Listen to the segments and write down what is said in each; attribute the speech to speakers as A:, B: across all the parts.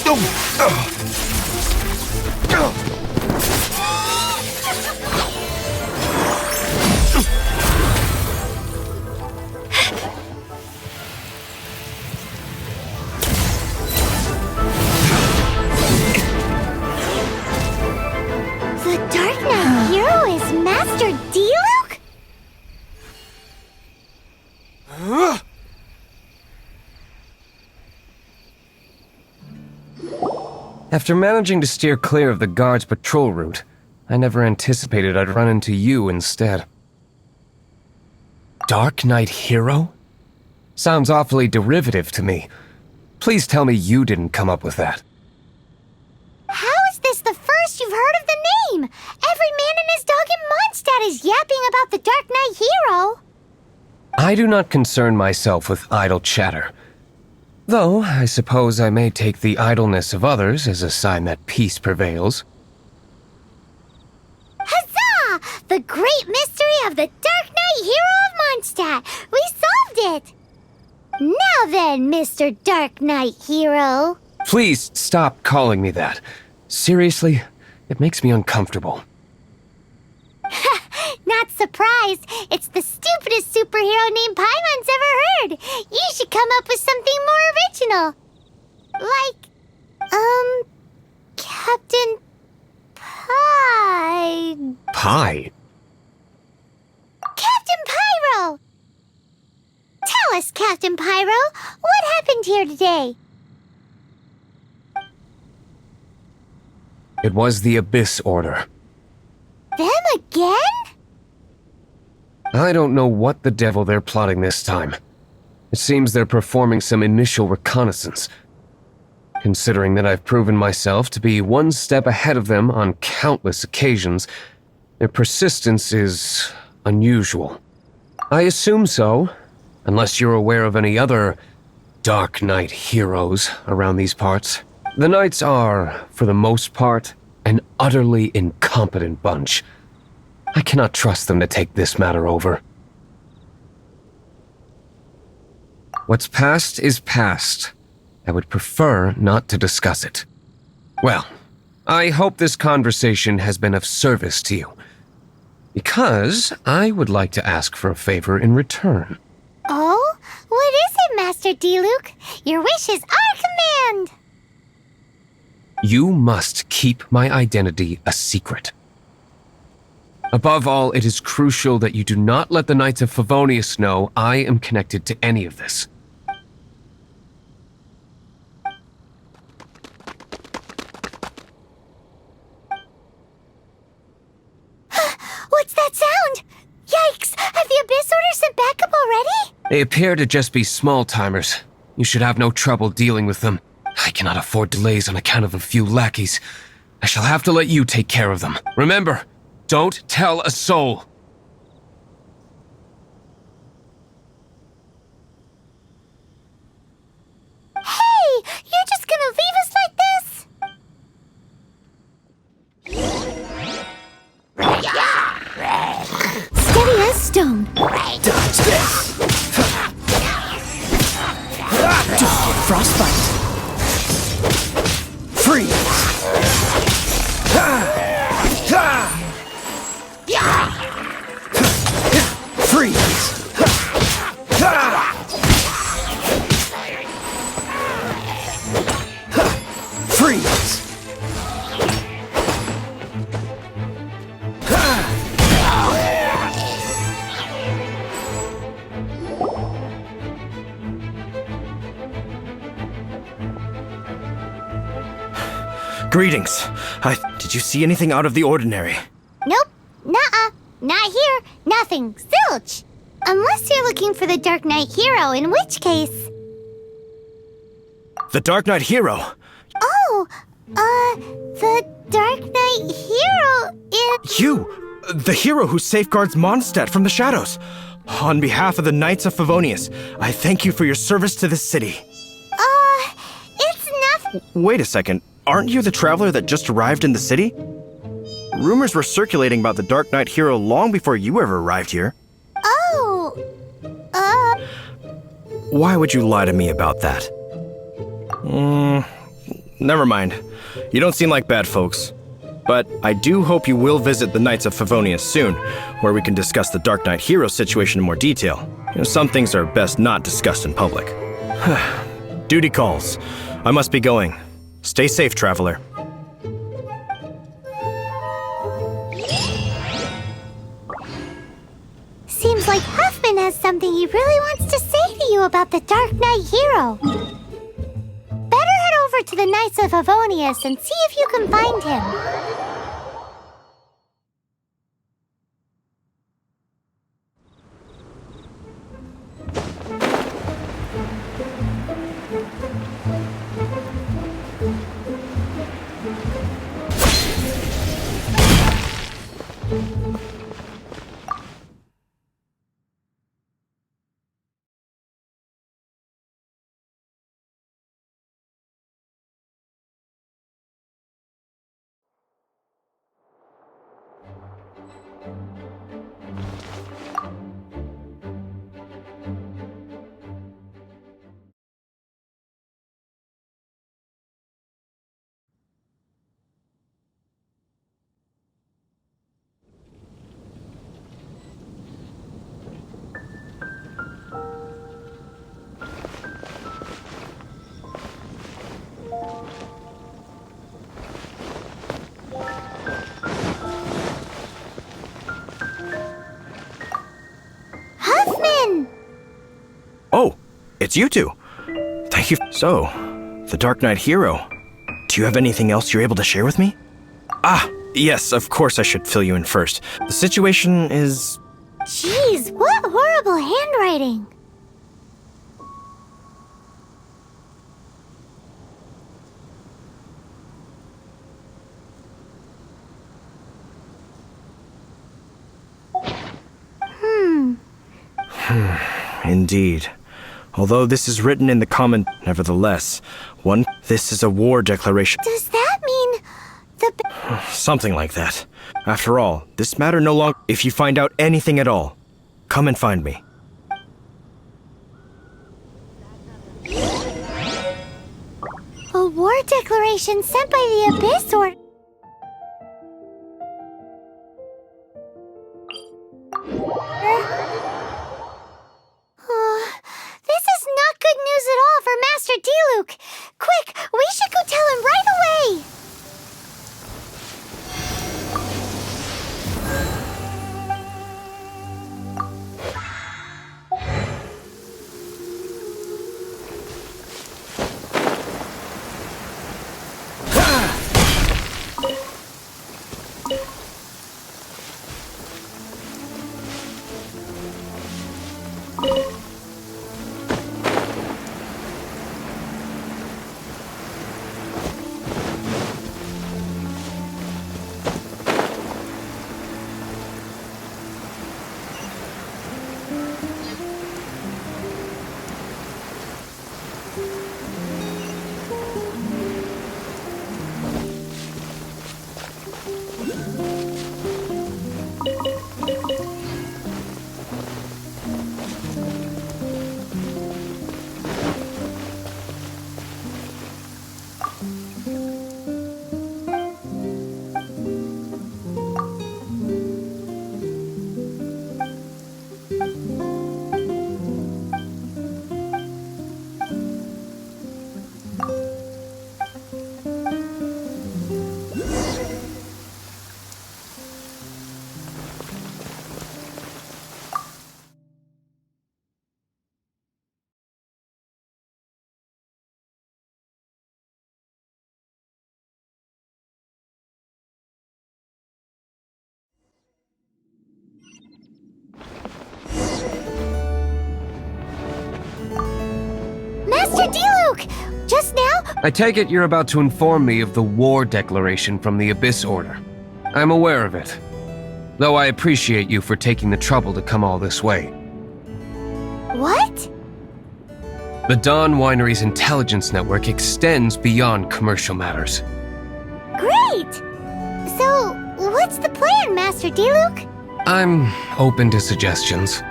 A: The Darknight Hero is Master Diluc?
B: After managing to steer clear of the guards' patrol route, I never anticipated I'd run into you instead. Darknight Hero? Sounds awfully derivative to me. Please tell me you didn't come up with that.
A: How is this the first you've heard of the name? Every man and his dog in Mondstadt is yapping about the Darknight Hero.
B: I do not concern myself with idle chatter. Though, I suppose I may take the idleness of others as a sign that peace prevails.
A: Huzzah! The great mystery of the Darknight Hero of Mondstadt! We solved it! Now then, Mr. Darknight Hero.
B: Please stop calling me that. Seriously, it makes me uncomfortable.
A: Not surprised. It's the stupidest superhero name Paimon's ever heard. You should come up with something more original. Like, Captain Pie.
B: Pie?
A: Captain Pyro! Tell us, Captain Pyro, what happened here today?
B: It was the Abyss Order.
A: Them again?
B: I don't know what the devil they're plotting this time. It seems they're performing some initial reconnaissance. Considering that I've proven myself to be one step ahead of them on countless occasions, their persistence is unusual. I assume so, unless you're aware of any other Darknight heroes around these parts. The Knights are, for the most part, an utterly incompetent bunch. I cannot trust them to take this matter over. What's past is past. I would prefer not to discuss it. Well, I hope this conversation has been of service to you. Because I would like to ask for a favor in return.
A: Oh? What is it, Master Diluc? Your wish is our command!
B: You must keep my identity a secret. Above all, it is crucial that you do not let the Knights of Favonius know I am connected to any of this.
A: What's that sound? Yikes! Have the Abyss Order sent backup already?
B: They appear to just be small-timers. You should have no trouble dealing with them. I cannot afford delays on account of a few lackeys. I shall have to let you take care of them. Remember, don't tell a soul.
A: Hey! You're just gonna leave us like this? Steady as stone.
C: Dodge this! Frostbite! Freeze! Freeze! Freeze! Greetings. Did you see anything out of the ordinary?
A: Nope. Nuh-uh. Not here. Nothing. Zilch. Unless you're looking for the Darknight Hero, in which case...
C: The Darknight Hero!
A: Oh, the Darknight Hero is...
C: You! The hero who safeguards Mondstadt from the shadows! On behalf of the Knights of Favonius, I thank you for your service to this city.
A: It's nothing...
C: Wait a second. Aren't you the traveler that just arrived in the city? Rumors were circulating about the Darknight Hero long before you ever arrived here.
A: Oh,
C: Why would you lie to me about that? Never mind. You don't seem like bad folks. But I do hope you will visit the Knights of Favonius soon, where we can discuss the Darknight Hero situation in more detail. Some things are best not discussed in public. Duty calls. I must be going. Stay safe, traveler.
A: Seems like Huffman has something he really wants to say to you about the Darknight Hero. Better head over to the Knights of Favonius and see if you can find him.
C: Oh, it's you two. Thank you. So, the Darknight Hero. Do you have anything else you're able to share with me? Ah, yes, of course I should fill you in first. The situation is...
A: Jeez, what horrible handwriting.
C: Indeed. Although this is written in the common, nevertheless, this is a war declaration.
A: Does that mean the...
C: Something like that. After all, this matter no longer... If you find out anything at all, come and find me.
A: A war declaration sent by the Abyss or... This is not good news at all for Master Diluc. Quick, we should go tell him right away. Master Diluc! Just now?
B: I take it you're about to inform me of the war declaration from the Abyss Order. I'm aware of it, though I appreciate you for taking the trouble to come all this way.
A: What?
B: The Dawn Winery's intelligence network extends beyond commercial matters.
A: Great! So, what's the plan, Master Diluc?
B: I'm open to suggestions.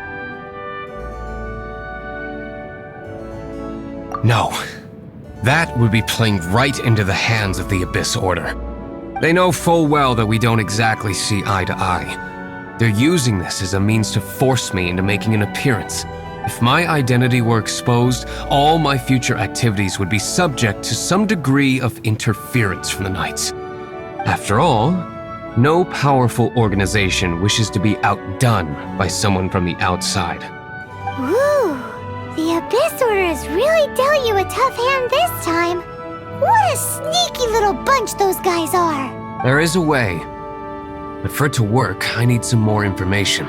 B: No. That would be playing right into the hands of the Abyss Order. They know full well that we don't exactly see eye to eye. They're using this as a means to force me into making an appearance. If my identity were exposed, all my future activities would be subject to some degree of interference from the Knights. After all, no powerful organization wishes to be outdone by someone from the outside.
A: Ooh, the Abyss Order has really dealt you a tough hand this time. What a sneaky little bunch those guys are.
B: There is a way, but for it to work, I need some more information.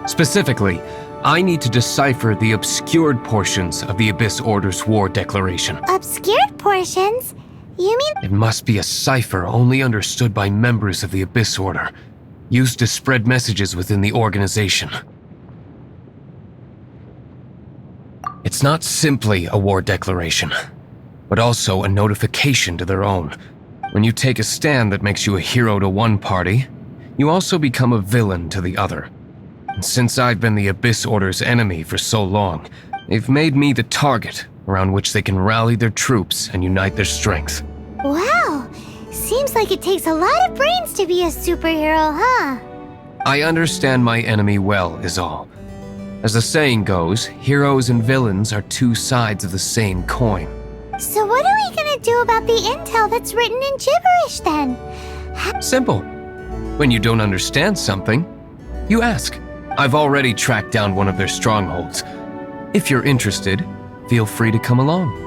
B: Specifically, I need to decipher the obscured portions of the Abyss Order's war declaration.
A: Obscured portions? You mean...
B: It must be a cipher only understood by members of the Abyss Order, used to spread messages within the organization. It's not simply a war declaration, but also a notification to their own. When you take a stand that makes you a hero to one party, you also become a villain to the other. And since I've been the Abyss Order's enemy for so long, they've made me the target around which they can rally their troops and unite their strength.
A: Wow, seems like it takes a lot of brains to be a superhero, huh?
B: I understand my enemy well, is all. As the saying goes, heroes and villains are two sides of the same coin.
A: So what are we gonna do about the intel that's written in gibberish then?
B: Simple. When you don't understand something, you ask. I've already tracked down one of their strongholds. If you're interested, feel free to come along.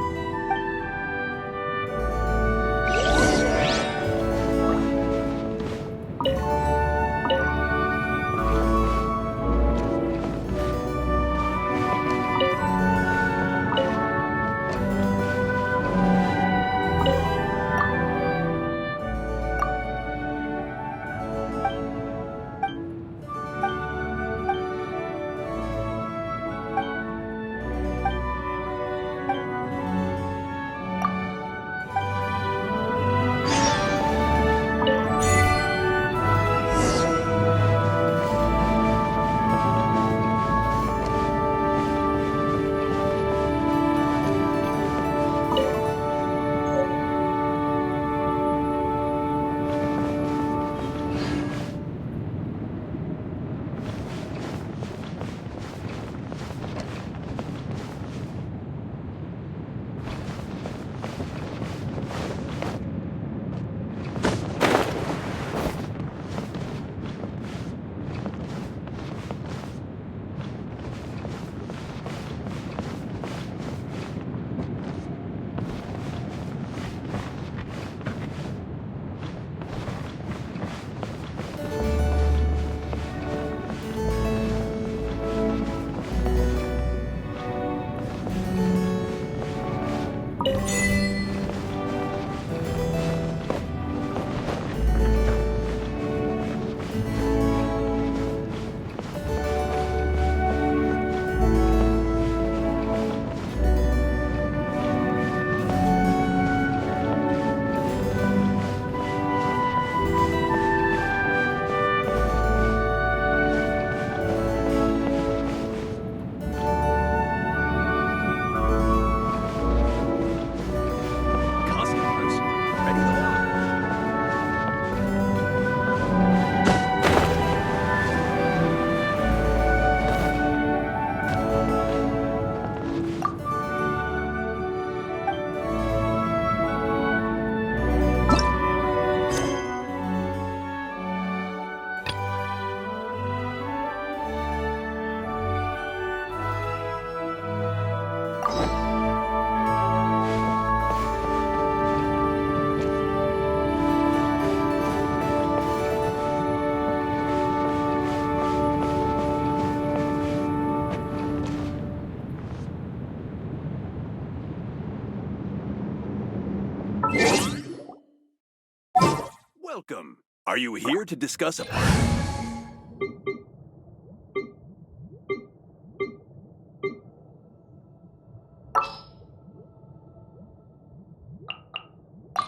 D: Welcome. Are you here to discuss a...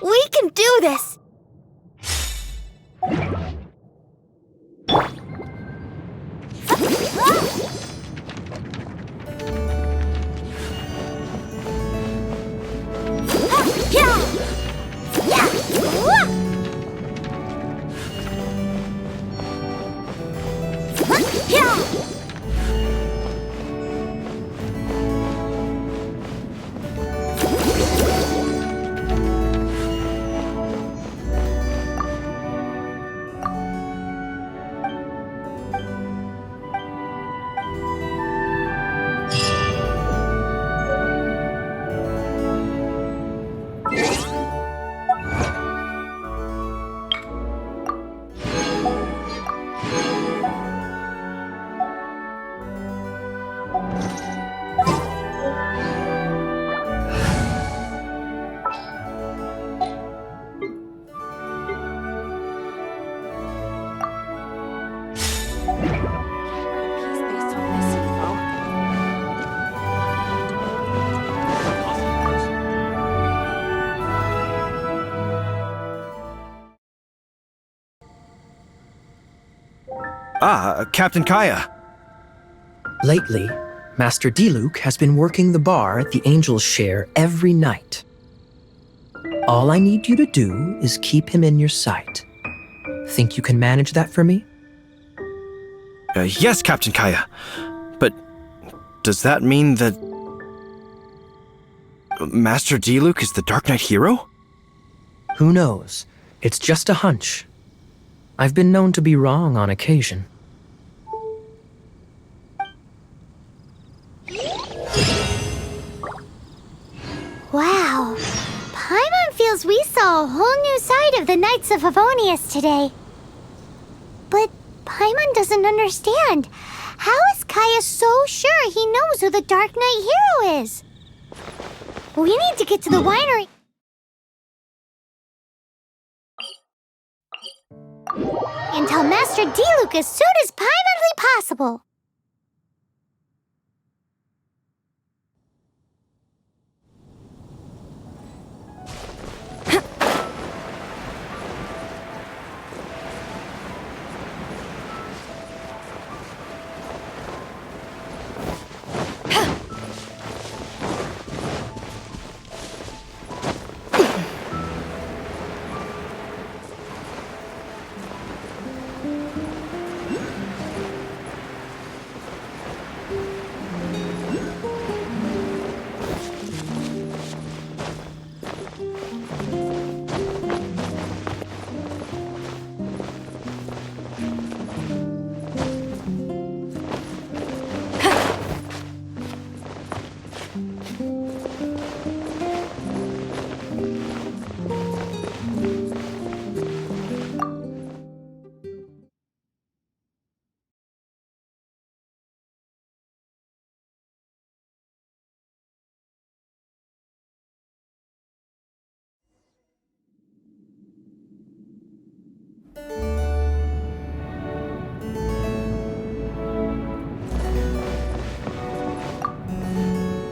A: We can do this!
C: Captain Kaya.
E: Lately, Master Diluc has been working the bar at the Angel's Share every night. All I need you to do is keep him in your sight. Think you can manage that for me?
C: Yes, Captain Kaya. But does that mean that Master Diluc is the Darknight Hero?
E: Who knows? It's just a hunch. I've been known to be wrong on occasion.
A: Wow. Paimon feels we saw a whole new side of the Knights of Favonius today. But Paimon doesn't understand. How is Kaya so sure he knows who the Darknight Hero is? We need to get to the winery and tell Master Diluc as soon as humanly possible.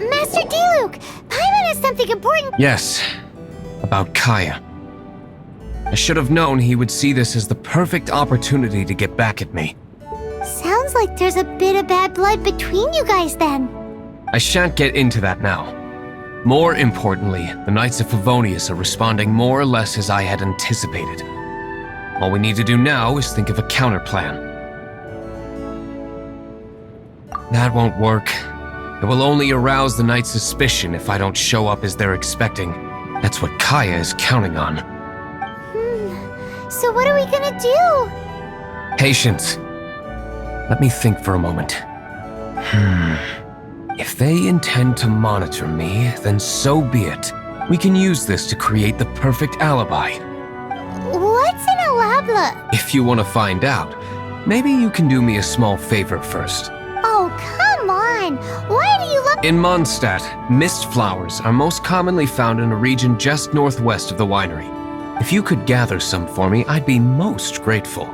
A: Master Diluc! Paimon has something important.
B: Yes, about Kaya. I should have known he would see this as the perfect opportunity to get back at me.
A: Sounds like there's a bit of bad blood between you guys then.
B: I shan't get into that now. More importantly, the Knights of Favonius are responding more or less as I had anticipated. All we need to do now is think of a counterplan. That won't work. It will only arouse the Knights' suspicion if I don't show up as they're expecting. That's what Kaya is counting on.
A: So what are we gonna do?
B: Patience. Let me think for a moment. If they intend to monitor me, then so be it. We can use this to create the perfect alibi.
A: What's an alabla?
B: If you want to find out, maybe you can do me a small favor first.
A: Oh, come on! Why do you look—
B: In Mondstadt, mist flowers are most commonly found in a region just northwest of the winery. If you could gather some for me, I'd be most grateful.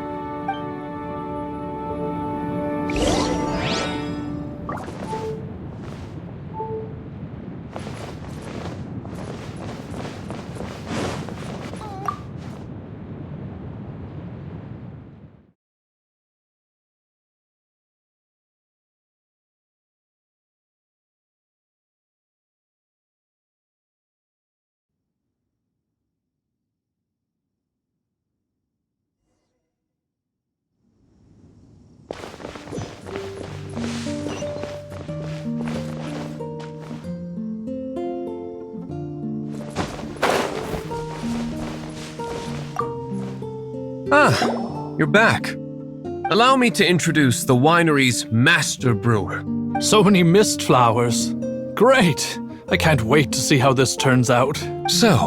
B: Ah, you're back. Allow me to introduce the winery's master brewer.
F: So many mist flowers. Great! I can't wait to see how this turns out.
B: So,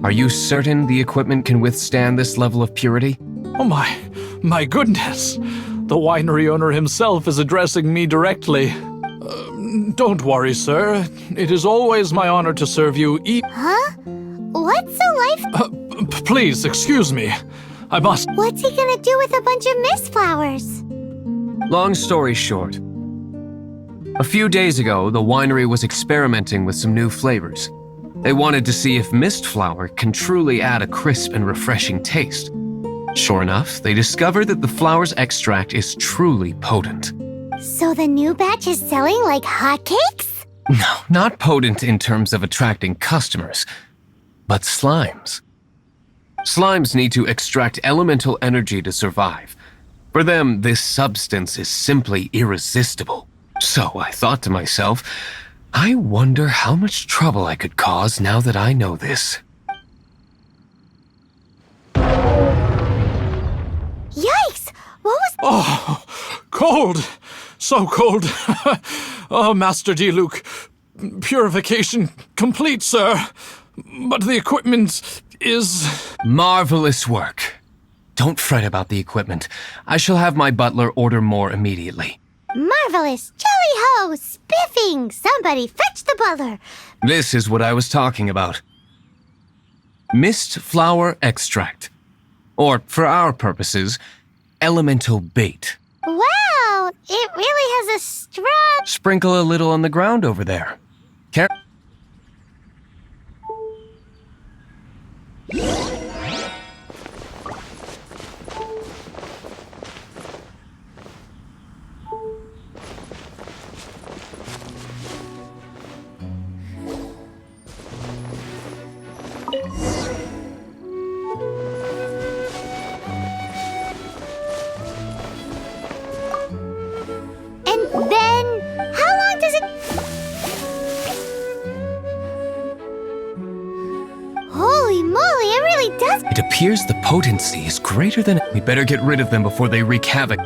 B: are you certain the equipment can withstand this level of purity?
F: Oh my goodness! The winery owner himself is addressing me directly. Don't worry, sir. It is always my honor to serve you.
A: Huh? What's a life—
F: Please, excuse me. I must—
A: What's he gonna do with a bunch of mist flowers?
B: Long story short, a few days ago, the winery was experimenting with some new flavors. They wanted to see if mist flower can truly add a crisp and refreshing taste. Sure enough, they discovered that the flower's extract is truly potent.
A: So the new batch is selling like hotcakes?
B: No, not potent in terms of attracting customers, but slimes. Slimes need to extract elemental energy to survive. For them, this substance is simply irresistible. So I thought to myself, I wonder how much trouble I could cause now that I know this.
A: Yikes! What was...
F: Oh, cold! So cold! Oh, Master Diluc, purification complete, sir. But the equipment is...
B: Marvelous work. Don't fret about the equipment. I shall have my butler order more immediately.
A: Marvelous! Jolly-ho! Spiffing! Somebody fetch the butler!
B: This is what I was talking about. Mist flower extract. Or, for our purposes, elemental bait.
A: Wow! It really has a strong...
B: Sprinkle a little on the ground over there.
A: And then... How long does it... Holy moly, it really does...
B: It appears the potency is greater than... We better get rid of them before they wreak havoc.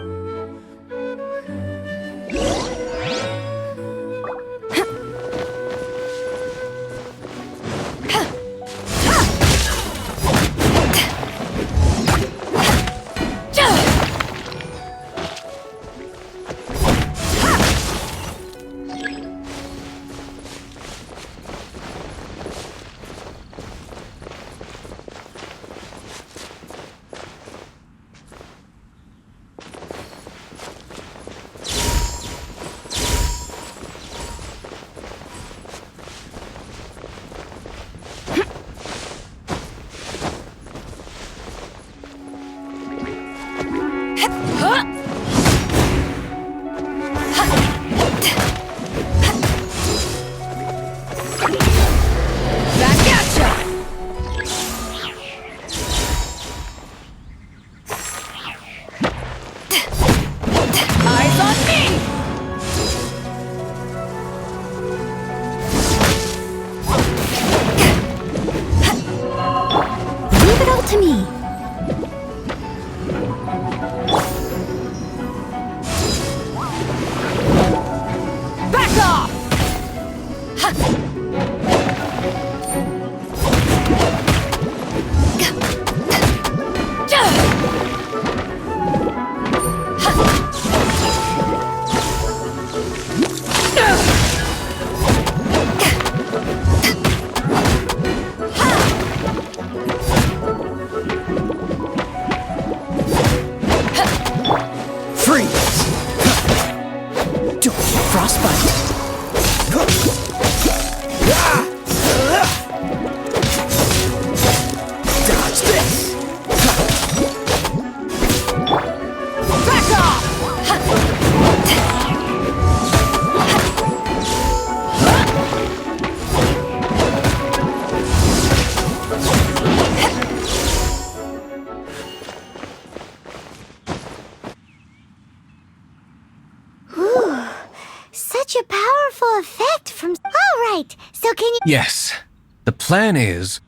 A: To me. Back off! Such a powerful effect from... All right, so can you...
B: Yes, the plan is...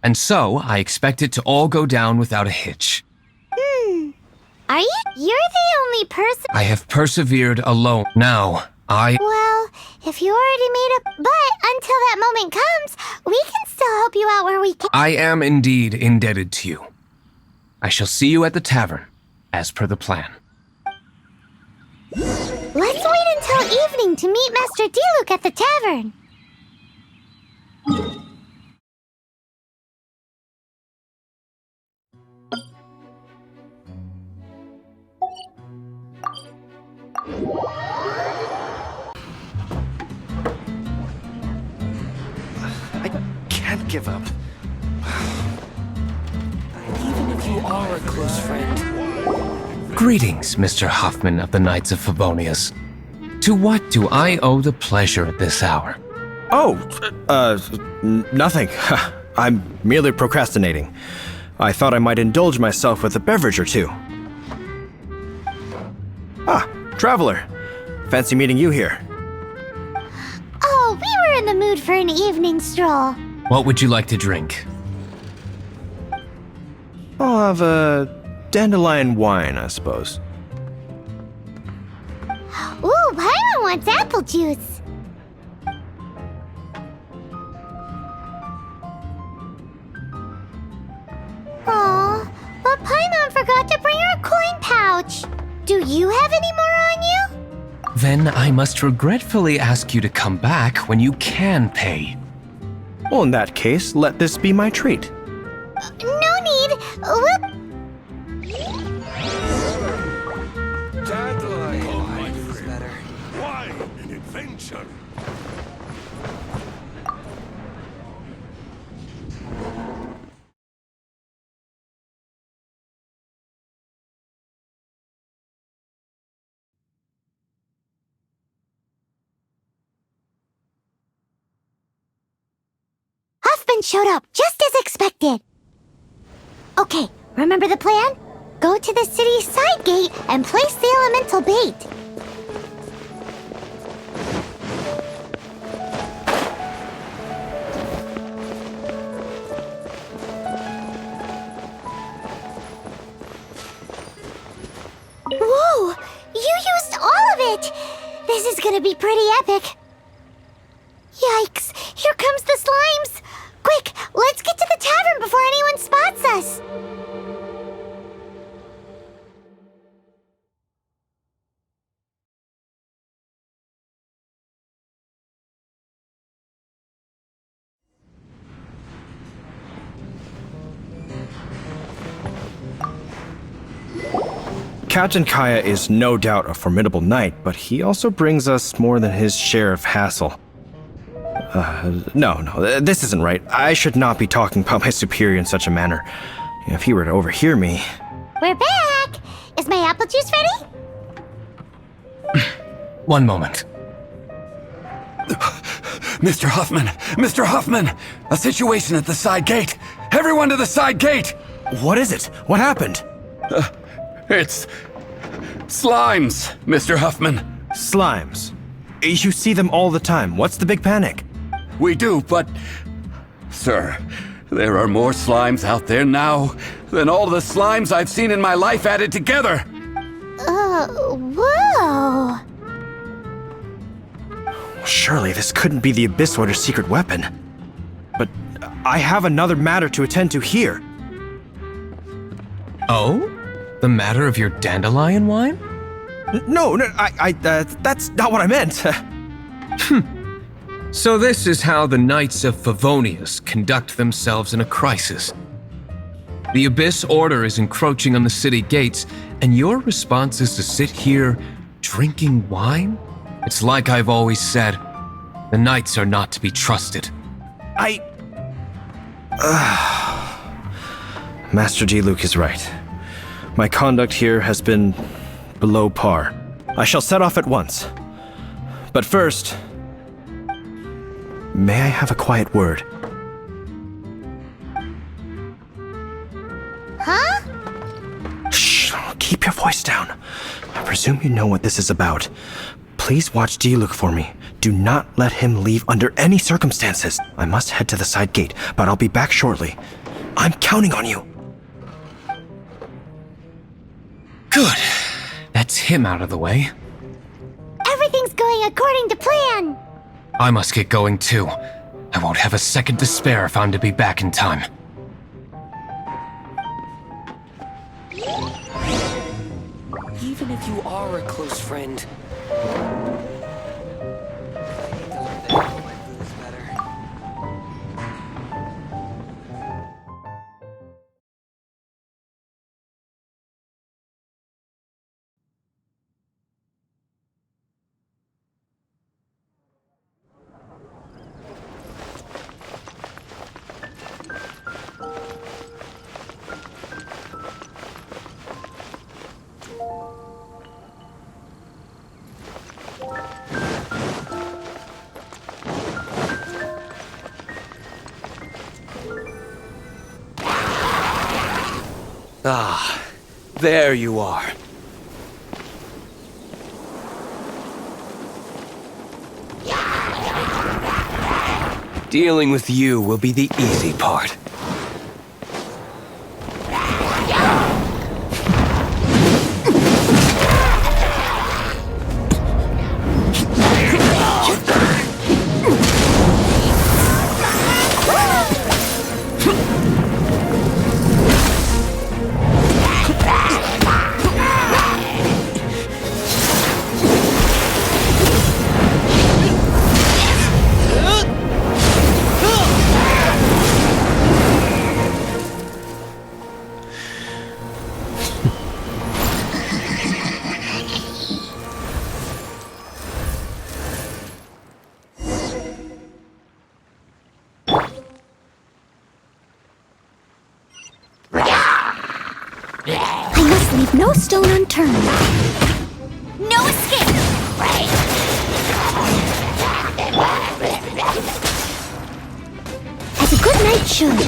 B: And so, I expect it to all go down without a hitch.
A: Are you... You're the only person...
B: I have persevered alone. Now,
A: Well, if you already made up... But until that moment comes, we can still help you out where we can...
B: I am indeed indebted to you. I shall see you at the tavern, as per the plan.
A: Let's wait until evening to meet Master Diluc at the tavern.
C: I can't give up.
G: you are a close friend.
B: Greetings, Mr. Huffman of the Knights of Favonius. To what do I owe the pleasure at this hour?
C: Oh, nothing. I'm merely procrastinating. I thought I might indulge myself with a beverage or two. Ah, traveler. Fancy meeting you here.
A: Oh, we were in the mood for an evening stroll.
B: What would you like to drink?
C: I'll have a dandelion wine, I suppose.
A: Ooh, Paimon wants apple juice. Aw, but Paimon forgot to bring her coin pouch. Do you have any more on you?
B: Then I must regretfully ask you to come back when you can pay.
C: Well, in that case, let this be my treat.
A: No need. We'll...
D: Why an adventure?
A: Huffman showed up, just as expected. Okay, remember the plan? Go to the city's side gate and place the elemental bait. Whoa! You used all of it! This is gonna be pretty epic. Yikes! Here comes the slimes! Quick, let's get to the tavern before anyone spots us!
C: Captain Kaya is no doubt a formidable knight, but he also brings us more than his share of hassle. No, this isn't right. I should not be talking about my superior in such a manner. If he were to overhear me...
A: We're back! Is my apple juice ready?
B: One moment.
H: Mr. Huffman! Mr. Huffman! A situation at the side gate! Everyone to the side gate!
C: What is it? What happened?
H: It's... slimes, Mr. Huffman.
C: Slimes. You see them all the time. What's the big panic?
H: We do, but... Sir, there are more slimes out there now than all the slimes I've seen in my life added together!
A: Whoa!
C: Surely this couldn't be the Abyss Warder's secret weapon. But I have another matter to attend to here.
B: Oh? The matter of your dandelion wine?
C: No, that's not what I meant.
B: So this is how the Knights of Favonius conduct themselves in a crisis. The Abyss Order is encroaching on the city gates, and your response is to sit here drinking wine? It's like I've always said, the Knights are not to be trusted.
C: Master Diluc is right. My conduct here has been below par. I shall set off at once. But first, may I have a quiet word?
A: Huh?
C: Shh, keep your voice down. I presume you know what this is about. Please watch Diluc for me. Do not let him leave under any circumstances. I must head to the side gate, but I'll be back shortly. I'm counting on you.
B: Good. That's him out of the way.
A: Everything's going according to plan.
B: I must get going too. I won't have a second to spare if I'm to be back in time.
G: Even if you are a close friend.
I: Ah, there you are. Dealing with you will be the easy part.
A: I must leave no stone unturned. No escape! As a good knight should.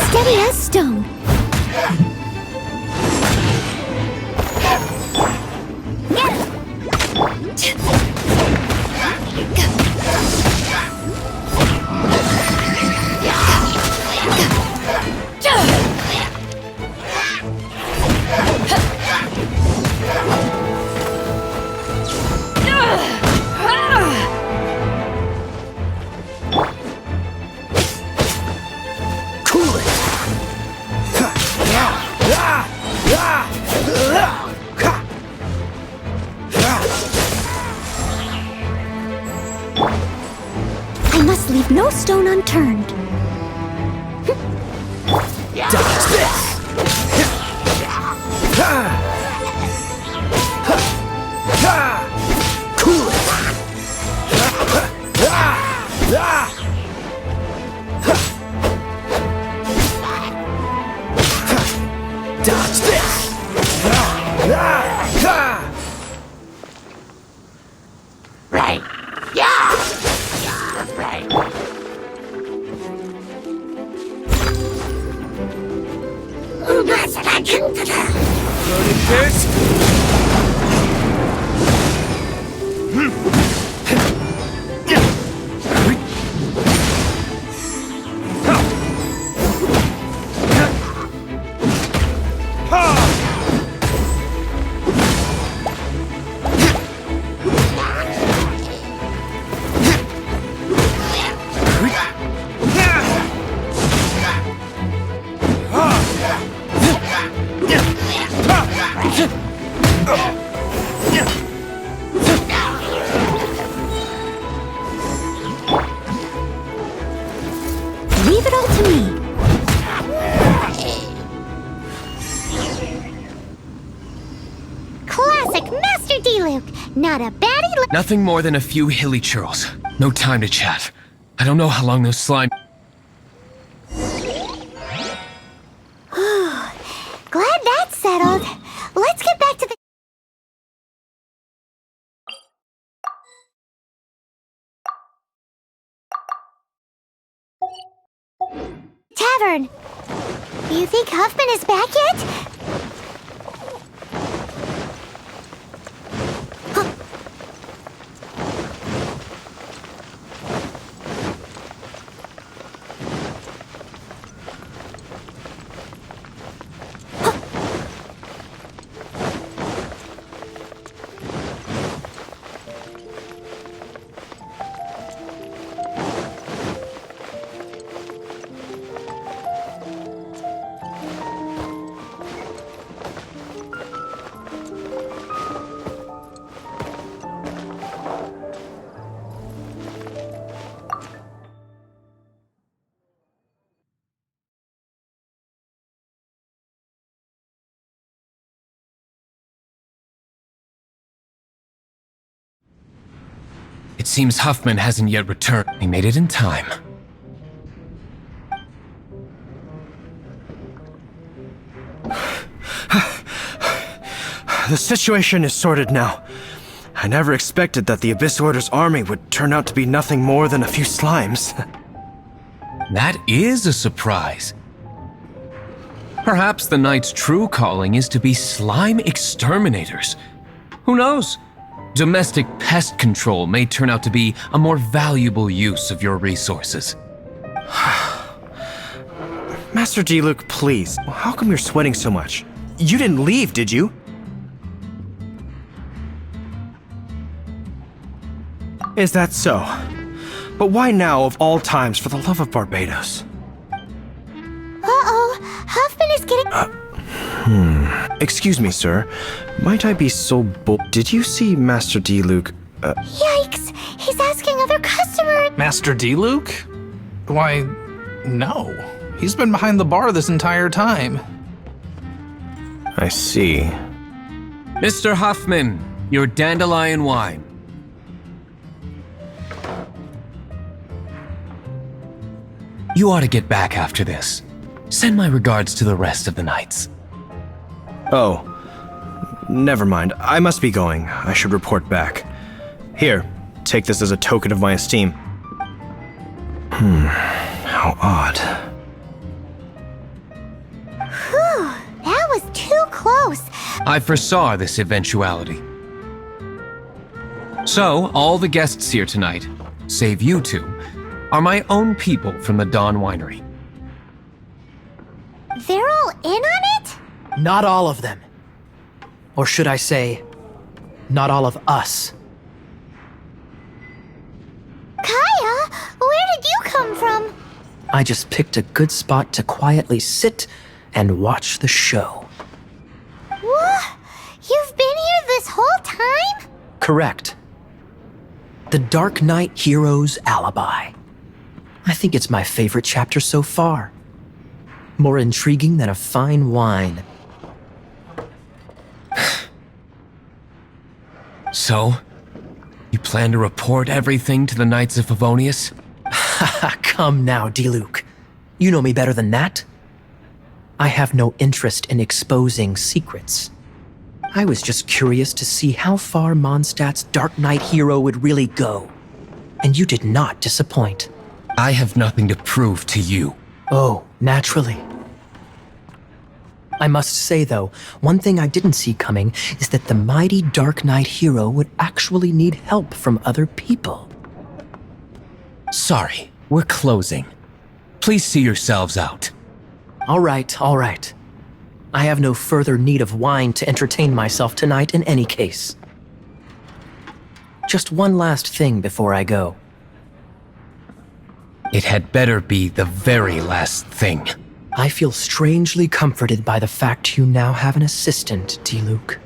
A: Steady as stone. I must leave no stone unturned.
E: Dodge this! Cool it! Dodge this!
J: Right. Yeah! Right.
A: Leave it all to me. Classic Master D-Luke. Not a baddie.
B: Nothing more than a few hilly churls. No time to chat. I don't know how long those slime...
A: Glad that's settled. Let's get back to the tavern. You think Huffman is back yet?
B: It seems Huffman hasn't yet returned. He made it in time.
C: The situation is sorted now. I never expected that the Abyss Order's army would turn out to be nothing more than a few slimes.
B: That is a surprise. Perhaps the Knight's true calling is to be slime exterminators. Who knows? Domestic pest control may turn out to be a more valuable use of your resources.
C: Master D-Luke, please. How come you're sweating so much? You didn't leave, did you? Is that so? But why now of all times, for the love of Barbados?
A: Uh-oh, Huffman is getting...
C: Excuse me, sir. Might I be so bold? Did you see Master D-Luke?
A: Yikes, he's asking other customers...
F: Master D-Luke? Why, no. He's been behind the bar this entire time.
C: I see.
B: Mr. Huffman, your dandelion wine. You ought to get back after this. Send my regards to the rest of the knights.
C: Oh. Never mind. I must be going. I should report back. Here, take this as a token of my esteem. How odd.
A: Whew, that was too close.
B: I foresaw this eventuality. So, all the guests here tonight, save you two, are my own people from the Dawn Winery.
A: They're all in on it?
E: Not all of them. Or should I say, not all of us.
A: Kaya, where did you come from?
E: I just picked a good spot to quietly sit and watch the show.
A: What? You've been here this whole time?
E: Correct. The Darknight Hero's alibi. I think it's my favorite chapter so far. More intriguing than a fine wine.
B: So, you plan to report everything to the Knights of Favonius?
E: Come now, D-Luke. You know me better than that. I have no interest in exposing secrets. I was just curious to see how far Mondstadt's Darknight Hero would really go. And you did not disappoint.
B: I have nothing to prove to you.
E: Oh, naturally. I must say, though, one thing I didn't see coming is that the mighty Darknight Hero would actually need help from other people.
B: Sorry, we're closing. Please see yourselves out.
E: All right, all right. I have no further need of wine to entertain myself tonight in any case. Just one last thing before I go.
B: It had better be the very last thing.
E: I feel strangely comforted by the fact you now have an assistant, D-Luke.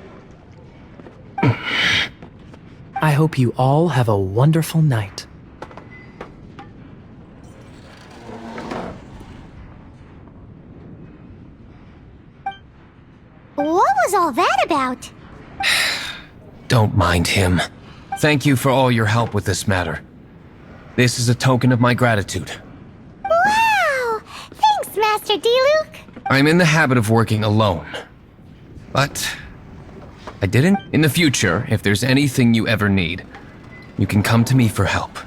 E: I hope you all have a wonderful night.
A: What was all that about?
B: Don't mind him. Thank you for all your help with this matter. This is a token of my gratitude.
A: Wow! Thanks, Master D-Luke.
B: I'm in the habit of working alone. But I didn't. In the future, if there's anything you ever need, you can come to me for help.